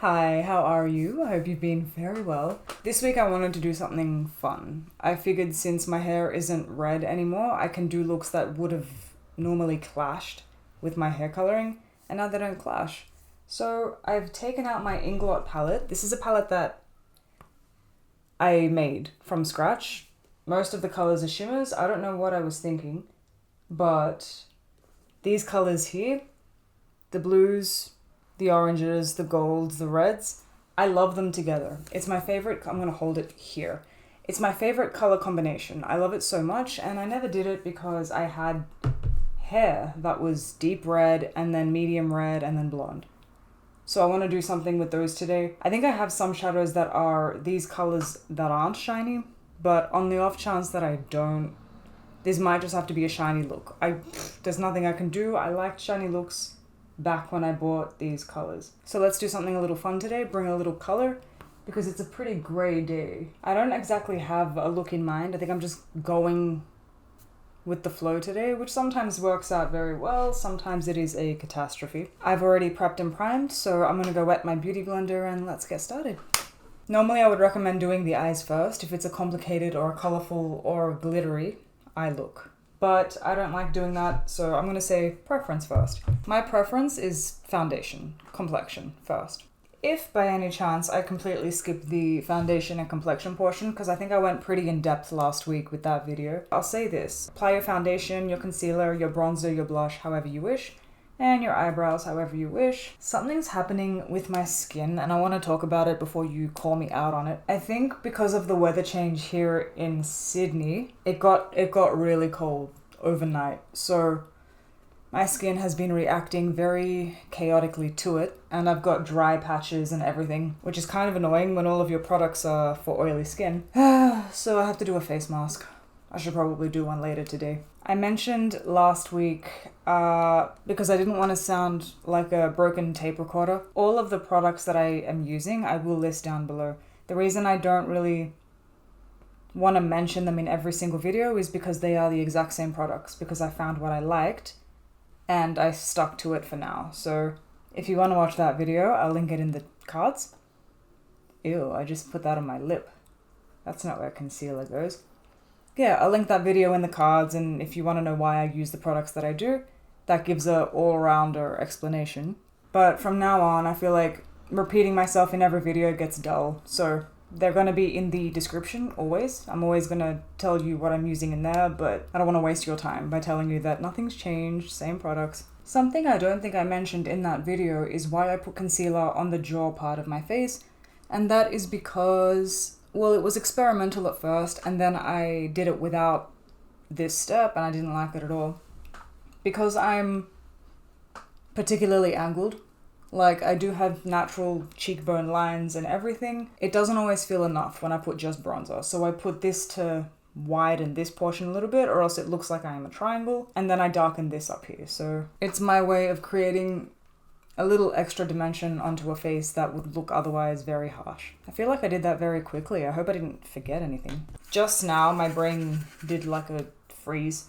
Hi, how are you? I hope you've been very well. This week I wanted to do something fun. I figured since my hair isn't red anymore, I can do looks that would have normally clashed with my hair coloring, and now they don't clash. So I've taken out my Inglot palette. This is a palette that I made from scratch. Most of the colors are shimmers. I don't know what I was thinking, but these colors here, the blues, the oranges, the golds, the reds, I love them together. It's my favorite. I'm going to hold it here. It's my favorite color combination. I love it so much, and I never did it because I had hair that was deep red and then medium red and then blonde. So I want to do something with those today. I think I have some shadows that are these colors that aren't shiny, but on the off chance that I don't, this might just have to be a shiny look. There's nothing I can do. I liked shiny looks back when I bought these colors. So let's do something a little fun today, bring a little color, because it's a pretty gray day. I don't exactly have a look in mind. I think I'm just going with the flow today, which sometimes works out very well, sometimes it is a catastrophe. I've already prepped and primed, so I'm gonna go wet my beauty blender and let's get started. Normally I would recommend doing the eyes first if it's a complicated or a colorful or glittery eye look. But I don't like doing that, so I'm gonna say preference first. My preference is foundation, complexion first. If by any chance I completely skip the foundation and complexion portion, because I think I went pretty in depth last week with that video, I'll say this. Apply your foundation, your concealer, your bronzer, your blush, however you wish, and your eyebrows, however you wish. Something's happening with my skin, and I want to talk about it before you call me out on it. I think because of the weather change here in Sydney, it got really cold overnight, so my skin has been reacting very chaotically to it, and I've got dry patches and everything, which is kind of annoying when all of your products are for oily skin. So I have to do a face mask. I should probably do one later today. I mentioned last week, because I didn't want to sound like a broken tape recorder, all of the products that I am using, I will list down below. The reason I don't really want to mention them in every single video is because they are the exact same products, because I found what I liked and I stuck to it for now. So if you want to watch that video, I'll link it in the cards. Ew, I just put that on my lip. That's not where concealer goes. Yeah, I'll link that video in the cards, and if you want to know why I use the products that I do, that gives a all-rounder explanation. But from now on, I feel like repeating myself in every video gets dull, so they're going to be in the description always. I'm always going to tell you what I'm using in there, but I don't want to waste your time by telling you that nothing's changed, same products. Something I don't think I mentioned in that video is why I put concealer on the jaw part of my face, and that is because, well, it was experimental at first, and then I did it without this step, and I didn't like it at all. Because I'm particularly angled, like I do have natural cheekbone lines and everything, it doesn't always feel enough when I put just bronzer. So I put this to widen this portion a little bit, or else it looks like I am a triangle, and then I darken this up here. So it's my way of creating a little extra dimension onto a face that would look otherwise very harsh. I feel like I did that very quickly. I hope I didn't forget anything. Just now my brain did like a freeze.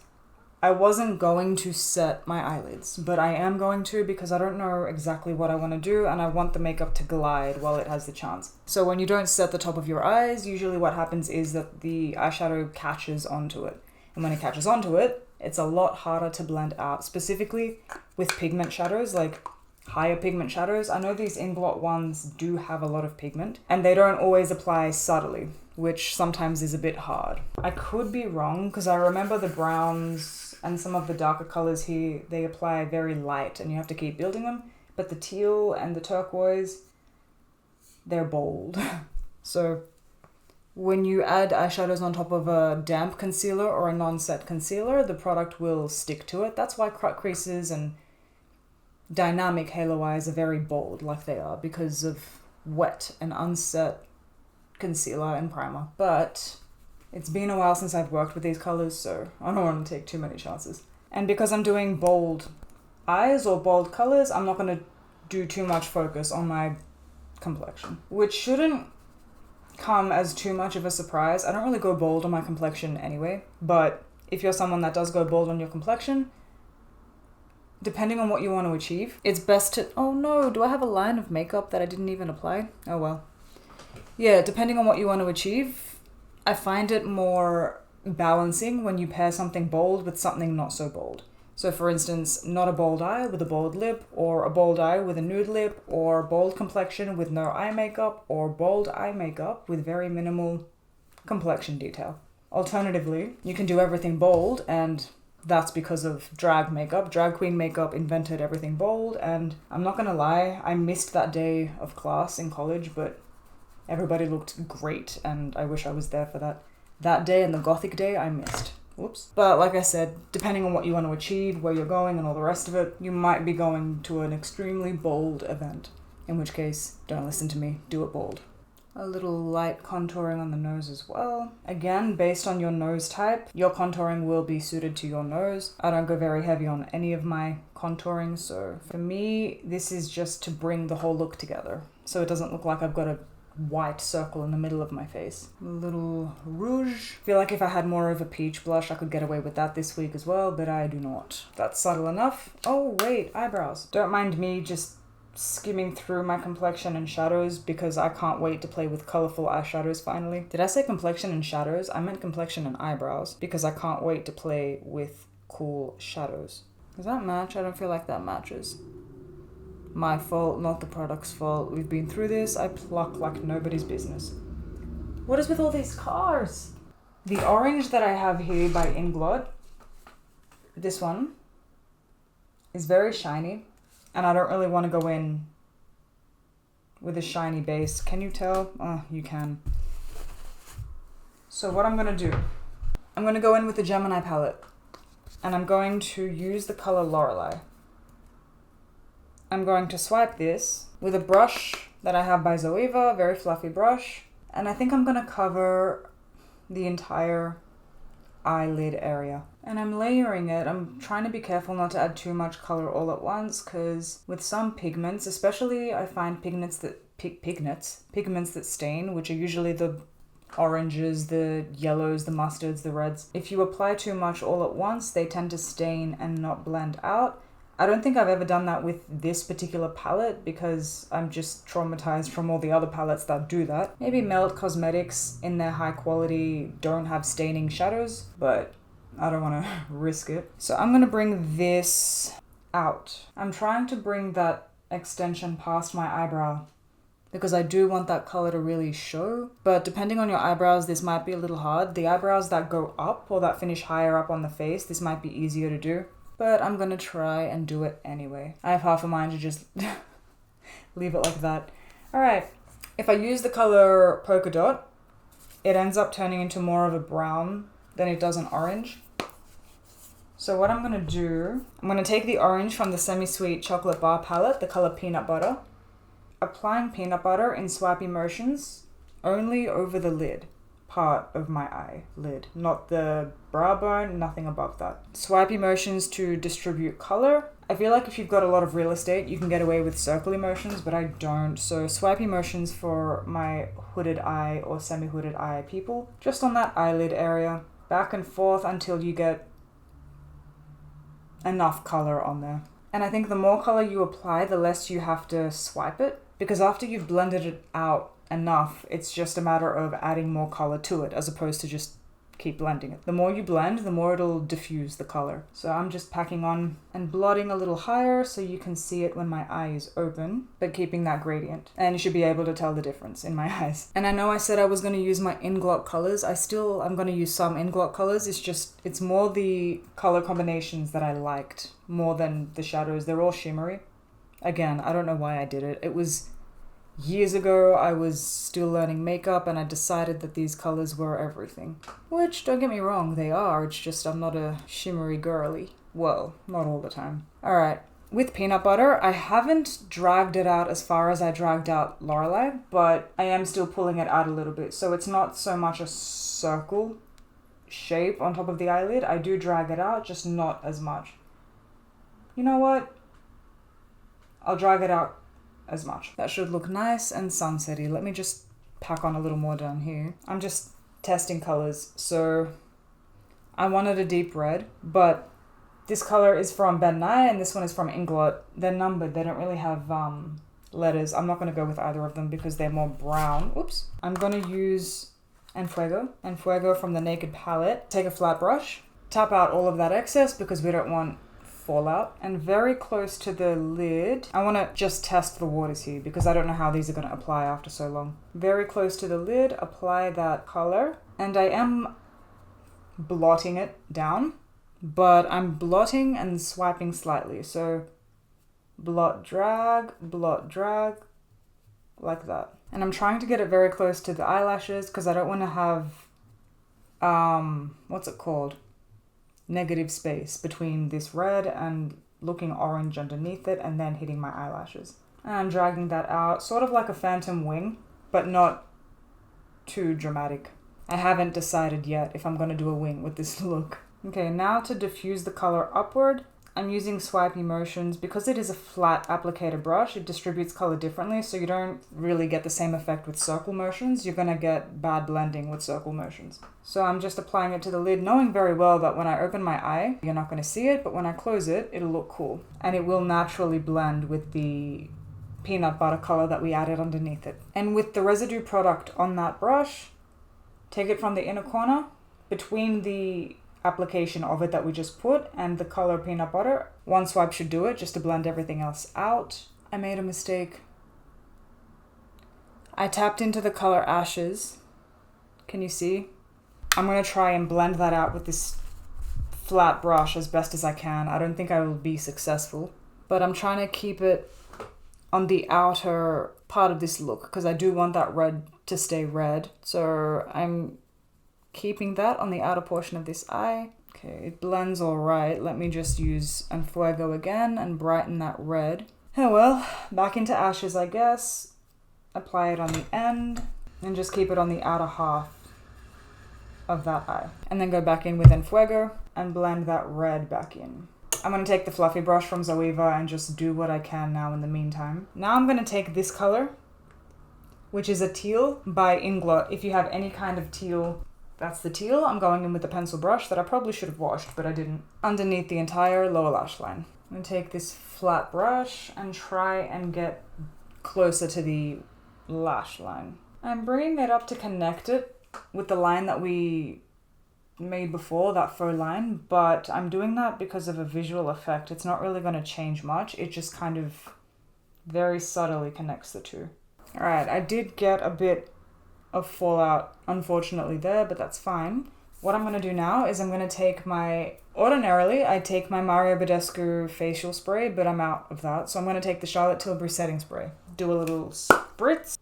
I wasn't going to set my eyelids, but I am going to because I don't know exactly what I want to do, and I want the makeup to glide while it has the chance. So when you don't set the top of your eyes, usually what happens is that the eyeshadow catches onto it. And when it catches onto it, it's a lot harder to blend out, specifically with pigment shadows, like higher pigment shadows. I know these Inglot ones do have a lot of pigment, and they don't always apply subtly, which sometimes is a bit hard. I could be wrong, because I remember the browns and some of the darker colors here, they apply very light and you have to keep building them, but the teal and the turquoise, they're bold. So when you add eyeshadows on top of a damp concealer or a non-set concealer, the product will stick to it. That's why cut creases and dynamic halo eyes are very bold like they are, because of wet and unset concealer and primer. But it's been a while since I've worked with these colors, so I don't want to take too many chances. And because I'm doing bold eyes or bold colors, I'm not going to do too much focus on my complexion, which shouldn't come as too much of a surprise. I don't really go bold on my complexion anyway, but if you're someone that does go bold on your complexion, depending on what you want to achieve, it's best to... Oh no, do I have a line of makeup that I didn't even apply? Oh well. Yeah, depending on what you want to achieve, I find it more balancing when you pair something bold with something not so bold. So for instance, not a bold eye with a bold lip, or a bold eye with a nude lip, or bold complexion with no eye makeup, or bold eye makeup with very minimal complexion detail. Alternatively, you can do everything bold, and that's because of drag makeup. Drag queen makeup invented everything bold, and I'm not gonna lie, I missed that day of class in college, but everybody looked great, and I wish I was there for that. That day and the gothic day, I missed. Whoops. But like I said, depending on what you want to achieve, where you're going, and all the rest of it, you might be going to an extremely bold event. In which case, don't listen to me, do it bold. A little light contouring on the nose as well. Again, based on your nose type, your contouring will be suited to your nose. I don't go very heavy on any of my contouring, so for me, this is just to bring the whole look together. So it doesn't look like I've got a white circle in the middle of my face. A little rouge. I feel like if I had more of a peach blush, I could get away with that this week as well, but I do not. That's subtle enough. Oh wait, eyebrows. Don't mind me just skimming through my complexion and shadows because I can't wait to play with colourful eyeshadows finally. Did I say complexion and shadows? I meant complexion and eyebrows because I can't wait to play with cool shadows. Does that match? I don't feel like that matches. My fault, not the product's fault. We've been through this. I pluck like nobody's business. What is with all these cars? The orange that I have here by Inglot, this one, is very shiny. And I don't really want to go in with a shiny base. Can you tell? Oh, you can. So what I'm going to do, I'm going to go in with the Gemini palette. And I'm going to use the color Lorelei. I'm going to swipe this with a brush that I have by Zoeva, very fluffy brush. And I think I'm going to cover the entire eyelid area. And I'm layering it. I'm trying to be careful not to add too much color all at once because with some pigments, especially I find pigments that stain, which are usually the oranges, the yellows, the mustards, the reds. If you apply too much all at once, they tend to stain and not blend out. I don't think I've ever done that with this particular palette because I'm just traumatized from all the other palettes that do that. Maybe Melt Cosmetics in their high quality don't have staining shadows, but I don't want to risk it. So I'm going to bring this out. I'm trying to bring that extension past my eyebrow because I do want that color to really show. But depending on your eyebrows, this might be a little hard. The eyebrows that go up or that finish higher up on the face, this might be easier to do. But I'm going to try and do it anyway. I have half a mind to just leave it like that. Alright, if I use the color Polka Dot, it ends up turning into more of a brown than it does an orange. So what I'm going to do, I'm going to take the orange from the Semi-Sweet Chocolate Bar palette, the color Peanut Butter. Applying peanut butter in swipey motions only over the lid part of my eyelid, not the brow bone, nothing above that. Swipey motions to distribute color. I feel like if you've got a lot of real estate, you can get away with circle motions, but I don't. So swipey motions for my hooded eye or semi-hooded eye people, just on that eyelid area, back and forth until you get enough color on there. And I think the more color you apply, the less you have to swipe it, because after you've blended it out enough, it's just a matter of adding more color to it as opposed to just keep blending it. The more you blend, the more it'll diffuse the color. So I'm just packing on and blotting a little higher so you can see it when my eye is open, but keeping that gradient. And you should be able to tell the difference in my eyes. And I know I said I was going to use my Inglot colors. I'm going to use some Inglot colors. It's more the color combinations that I liked more than the shadows. They're all shimmery. Again, I don't know why I did it. It was years ago. I was still learning makeup and I decided that these colors were everything. Which, don't get me wrong, they are. It's just I'm not a shimmery girly. Well, not all the time. Alright, with peanut butter, I haven't dragged it out as far as I dragged out Lorelei, but I am still pulling it out a little bit. So it's not so much a circle shape on top of the eyelid. I do drag it out, just not as much. You know what? I'll drag it out as much. That should look nice and sunsetty. Let me just pack on a little more down here. I'm just testing colors. So I wanted a deep red, but This color is from Ben Nye and this one is from Inglot. They're numbered. They don't really have letters. I'm not going to go with either of them because they're more brown. Oops. I'm going to use Enfuego from the Naked palette. Take a flat brush, tap out all of that excess because we don't want fallout, and very close to the lid, I want to just test the waters here because I don't know how these are going to apply after so long. Very close to the lid, apply that color, and I am blotting it down, but I'm blotting and swiping slightly. So blot, drag, like that. And I'm trying to get it very close to the eyelashes because I don't want to have, what's it called? Negative space between this red and looking orange underneath it and then hitting my eyelashes. And I'm dragging that out, sort of like a phantom wing, but not too dramatic. I haven't decided yet if I'm going to do a wing with this look. Okay, now to diffuse the color upward, I'm using swipey motions. Because it is a flat applicator brush, it distributes color differently, so you don't really get the same effect with circle motions. You're going to get bad blending with circle motions. So I'm just applying it to the lid, knowing very well that when I open my eye, you're not going to see it, but when I close it, it'll look cool. And it will naturally blend with the peanut butter color that we added underneath it. And with the residue product on that brush, take it from the inner corner between the application of it that we just put and the color peanut butter. One swipe should do it just to blend everything else out. I made a mistake. I tapped into the color Ashes. Can you see? I'm going to try and blend that out with this flat brush as best as I can. I don't think I will be successful, but I'm trying to keep it on the outer part of this look because I do want that red to stay red. So I'm keeping that on the outer portion of this eye. Okay, it blends all right. Let me just use Enfuego again and brighten that red. Oh well, back into Ashes, I guess. Apply it on the end and just keep it on the outer half of that eye. And then go back in with Enfuego and blend that red back in. I'm going to take the fluffy brush from Zoeva and just do what I can now in the meantime. Now I'm going to take this color, which is a teal by Inglot. If you have any kind of teal, that's the teal. I'm going in with the pencil brush that I probably should have washed, but I didn't. Underneath the entire lower lash line. I'm going to take this flat brush and try and get closer to the lash line. I'm bringing it up to connect it with the line that we made before, that faux line, but I'm doing that because of a visual effect. It's not really going to change much. It just kind of very subtly connects the two. Alright, I did get a bit of fallout, unfortunately, there, but that's fine. What I'm going to do now is I'm going to take ordinarily, I take my Mario Badescu facial spray, but I'm out of that. So I'm going to take the Charlotte Tilbury setting spray. Do a little spritz.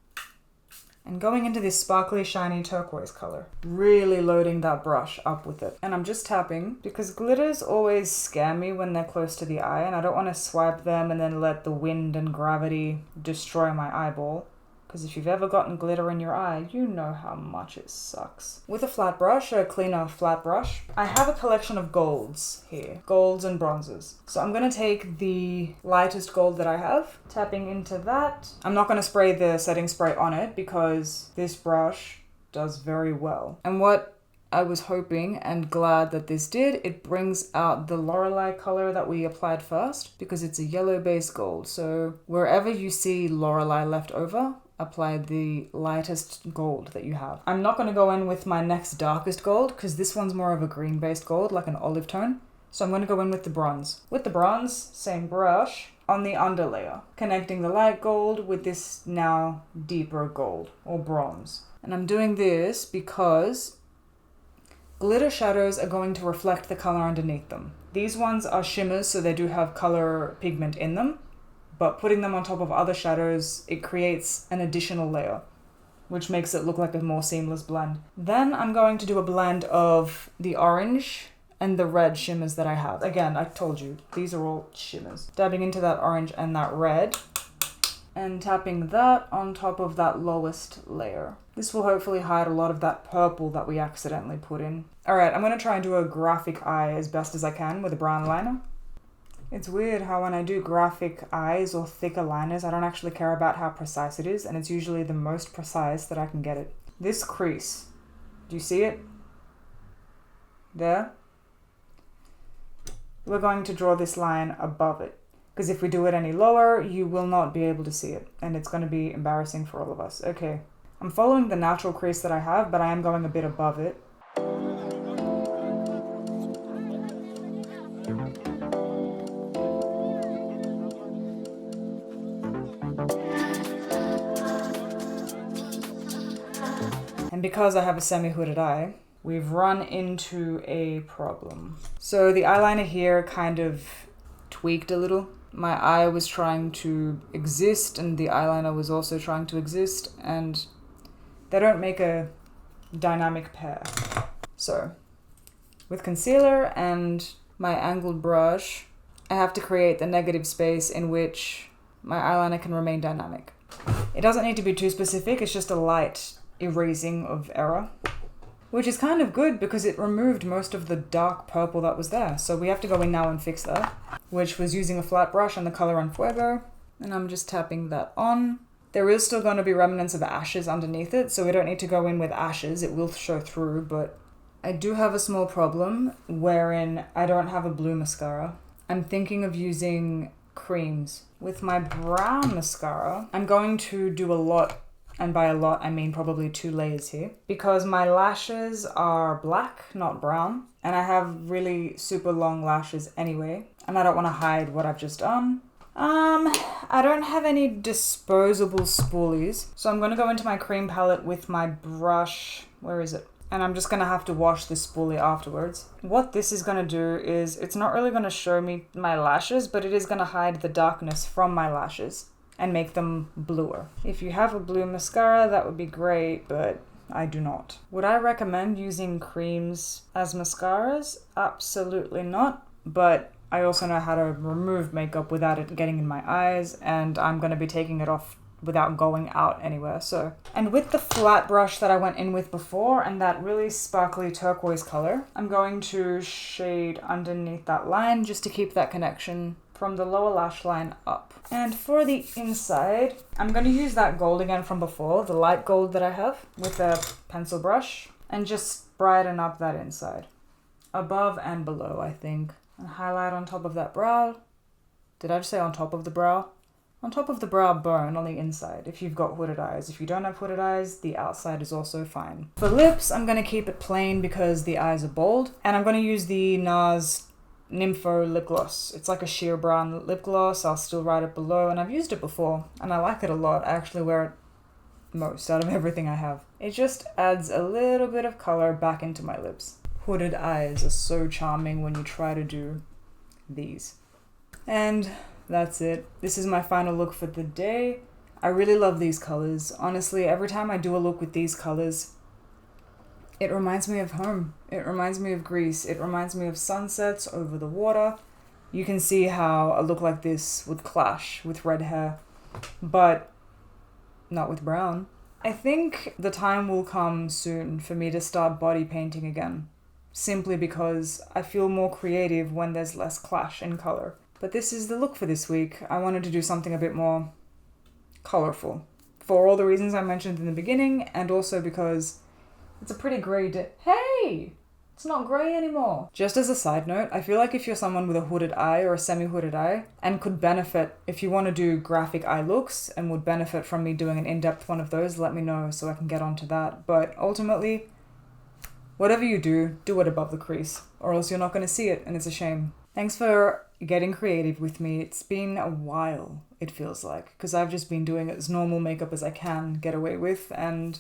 And going into this sparkly, shiny turquoise color. Really loading that brush up with it. And I'm just tapping because glitters always scare me when they're close to the eye, and I don't want to swipe them and then let the wind and gravity destroy my eyeball. Because if you've ever gotten glitter in your eye, you know how much it sucks. With a flat brush, a cleaner flat brush, I have a collection of golds here. Golds and bronzes. So I'm going to take the lightest gold that I have, tapping into that. I'm not going to spray the setting spray on it because this brush does very well. And what I was hoping and glad that this did, it brings out the Lorelei color that we applied first because it's a yellow base gold. So wherever you see Lorelei left over, apply the lightest gold that you have. I'm not going to go in with my next darkest gold because this one's more of a green based gold, like an olive tone. So I'm going to go in with the bronze. With the bronze, same brush, on the underlayer, connecting the light gold with this now deeper gold or bronze. And I'm doing this because glitter shadows are going to reflect the color underneath them. These ones are shimmers, so they do have color pigment in them. But putting them on top of other shadows, it creates an additional layer, which makes it look like a more seamless blend. Then I'm going to do a blend of the orange and the red shimmers that I have. Again, I told you, these are all shimmers. Dabbing into that orange and that red, and tapping that on top of that lowest layer. This will hopefully hide a lot of that purple that we accidentally put in. Alright, I'm going to try and do a graphic eye as best as I can with a brown liner. It's weird how when I do graphic eyes or thicker liners, I don't actually care about how precise it is, and it's usually the most precise that I can get it. This crease, do you see it? There? we're going to draw this line above it. Because if we do it any lower, you will not be able to see it. And it's going to be embarrassing for all of us. Okay, I'm following the natural crease that I have, but I am going a bit above it. And because I have a semi-hooded eye, we've run into a problem. So the eyeliner here kind of tweaked a little. My eye was trying to exist and the eyeliner was also trying to exist, and they don't make a dynamic pair. So with concealer and my angled brush, I have to create the negative space in which my eyeliner can remain dynamic. It doesn't need to be too specific, it's just a light erasing of error, which is kind of good because it removed most of the dark purple that was there. So we have to go in now and fix that, which was using a flat brush and the color on Fuego. And I'm just tapping that on. There is still going to be remnants of ashes underneath it, so we don't need to go in with ashes. It will show through, but I do have a small problem wherein I don't have a blue mascara. I'm thinking of using creams. With my brown mascara, I'm going to do a lot. And by a lot, I mean probably 2 layers here. Because my lashes are black, not brown. And I have really super long lashes anyway. And I don't want to hide what I've just done. I don't have any disposable spoolies. So I'm going to go into my cream palette with my brush. Where is it? And I'm just going to have to wash this spoolie afterwards. What this is going to do is, it's not really going to show me my lashes, but it is going to hide the darkness from my lashes and make them bluer. If you have a blue mascara, that would be great, but I do not. Would I recommend using creams as mascaras? Absolutely not, but I also know how to remove makeup without it getting in my eyes, and I'm gonna be taking it off without going out anywhere, so. And with the flat brush that I went in with before and that really sparkly turquoise color, I'm going to shade underneath that line just to keep that connection from the lower lash line up. And for the inside, I'm going to use that gold again from before, the light gold that I have, with a pencil brush, and just brighten up that inside. Above and below, I think. And highlight on top of that brow. Did I just say on top of the brow? On top of the brow bone on the inside, if you've got hooded eyes. If you don't have hooded eyes, the outside is also fine. For lips, I'm going to keep it plain because the eyes are bold. And I'm going to use the NARS Nympho lip gloss. It's like a sheer brown lip gloss. I'll still write it below, and I've used it before and I like it a lot. I actually wear it most out of everything I have. It just adds a little bit of color back into my lips. Hooded eyes are so charming when you try to do these. And that's it. This is my final look for the day. I really love these colors. Honestly, every time I do a look with these colors, it reminds me of home. It reminds me of Greece. It reminds me of sunsets over the water. You can see how a look like this would clash with red hair, but not with brown. I think the time will come soon for me to start body painting again, simply because I feel more creative when there's less clash in color. But this is the look for this week. I wanted to do something a bit more colorful for all the reasons I mentioned in the beginning, and also because it's a pretty grey day. Hey! It's not grey anymore. Just as a side note, I feel like if you're someone with a hooded eye or a semi-hooded eye and could benefit, if you want to do graphic eye looks and would benefit from me doing an in-depth one of those, let me know so I can get onto that. But ultimately, whatever you do, do it above the crease, or else you're not going to see it and it's a shame. Thanks for getting creative with me. It's been a while, it feels like, because I've just been doing as normal makeup as I can get away with, and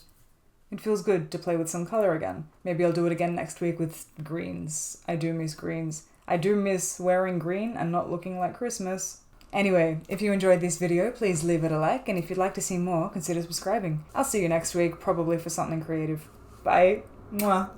it feels good to play with some color again. Maybe I'll do it again next week with greens. I do miss greens. I do miss wearing green and not looking like Christmas. Anyway, if you enjoyed this video, please leave it a like, and if you'd like to see more, consider subscribing. I'll see you next week, probably for something creative. Bye. Mwah.